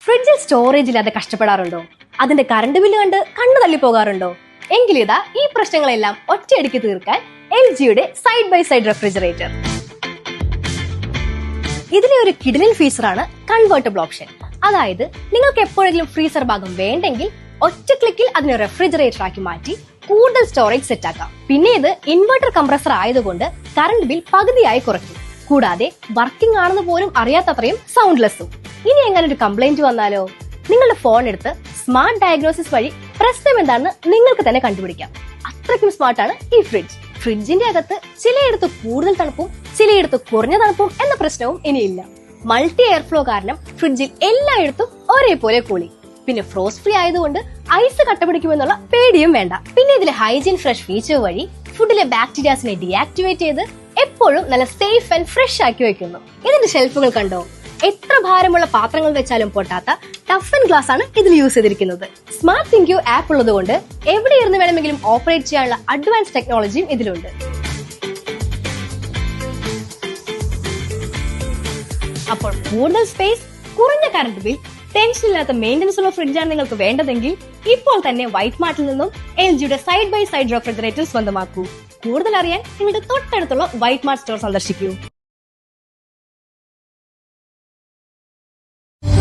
ഫ്രിഡ്ജിൽ സ്റ്റോറേജ് ഇല്ലാതെ കഷ്ടപ്പെടാറുണ്ടോ? അതിന്റെ കറണ്ട് ബില്ല് കണ്ട് കണ്ണു തള്ളി പോകാറുണ്ടോ? എങ്കിലിതാ ഈ പ്രശ്നങ്ങളെല്ലാം ഒറ്റയടിക്ക് തീർക്കാൻ LGയുടെ സൈഡ് ബൈ സൈഡ് റെഫ്രിജറേറ്റർ. ഇതിലെ ഒരു കിടിലൻ ഫീച്ചറാണ് കൺവേർട്ടബിൾ ഓപ്ഷൻ. അതായത് നിങ്ങൾക്ക് എപ്പോഴെങ്കിലും ഫ്രീസർ ഭാഗം വേണ്ടെങ്കിൽ ഒറ്റ ക്ലിക്കിൽ അതിനെ റെഫ്രിജറേറ്റർ ആക്കി മാറ്റി കൂടുതൽ സ്റ്റോറേജ് സെറ്റ് ആക്കാം. പിന്നെ ഇത് ഇൻവെർട്ടർ കംപ്രസർ ആയതുകൊണ്ട് കറണ്ട് ബിൽ പകുതിയായി കുറയ്ക്കും. കൂടാതെ വർക്കിംഗ് ആണെന്ന് പോലും അറിയാത്തത്രയും സൗണ്ട്ലെസ്സും. ഇനി എങ്ങനെ ഒരു കംപ്ലൈന്റ് വന്നാലോ, നിങ്ങളുടെ ഫോൺ എടുത്ത് സ്മാർട്ട് ഡയഗ്നോസിസ് വഴി പ്രശ്നം എന്താണെന്ന് നിങ്ങൾക്ക് തന്നെ കണ്ടുപിടിക്കാം. അത്രയ്ക്കും സ്മാർട്ടാണ് ഈ ഫ്രിഡ്ജ്. ഫ്രിഡ്ജിന്റെ അകത്ത് ചിലയിടത്ത് കൂടുതൽ തണുപ്പും ചിലയിടത്ത് കുറഞ്ഞ തണുപ്പും എന്ന പ്രശ്നവും ഇനിയില്ല. മൾട്ടി എയർ ഫ്ലോ കാരണം ഫ്രിഡ്ജിൽ എല്ലായിടത്തും ഒരേപോലെ കൂളി. പിന്നെ ഫ്രോസ്റ്റ് ഫ്രീ ആയതുകൊണ്ട് ഐസ് കട്ടപിടിക്കുമെന്നുള്ള പേടിയും വേണ്ട. പിന്നെ ഇതിലെ ഹൈജീൻ ഫ്രഷ് ഫീച്ചർ വഴി ഫുഡിലെ ബാക്ടീരിയാസിനെ ഡീആക്ടിവേറ്റ് ചെയ്ത് എപ്പോഴും നല്ല സേഫ് ആൻഡ് ഫ്രഷ് ആക്കി വെക്കുന്നു. ഇതിന്റെ ഷെൽഫുകൾ കണ്ടോ? എത്ര ഭാരമുള്ള പാത്രങ്ങൾ വെച്ചാലും പൊട്ടാത്ത ടഫ് ആൻഡ് ഗ്ലാസ് ആണ് ഇതിൽ യൂസ് ചെയ്തിരിക്കുന്നത്. സ്മാർട്ട് തിങ്ക്യൂ ആപ്പ് ഉള്ളതുകൊണ്ട് എവിടെ ഇരുന്ന് വേണമെങ്കിലും ഓപ്പറേറ്റ് ചെയ്യാനുള്ള അഡ്വാൻസ് ടെക്നോളജിയും ഇതിലുണ്ട്. അപ്പോൾ കൂടുതൽ സ്പേസ്, കുറഞ്ഞ കറണ്ട് ബിൽ, ടെൻഷൻ ഇല്ലാത്ത മെയിന്റനൻസ് ഉള്ള ഫ്രിഡ്ജാണ് നിങ്ങൾക്ക് വേണ്ടതെങ്കിൽ ഇപ്പോൾ തന്നെ വൈറ്റ് മാർട്ടിൽ നിന്നും LGയുടെ സൈഡ് ബൈ സൈഡ് റെഫ്രിജറേറ്റർ സ്വന്തമാക്കൂ. കൂടുതൽ അറിയാൻ നിങ്ങളുടെ തൊട്ടടുത്തുള്ള വൈറ്റ് മാർട്ട് സ്റ്റോർ സന്ദർശിക്കൂ.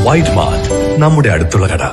വൈറ്റ് മാർട്ട്, നമ്മുടെ അടുത്തുള്ള കട.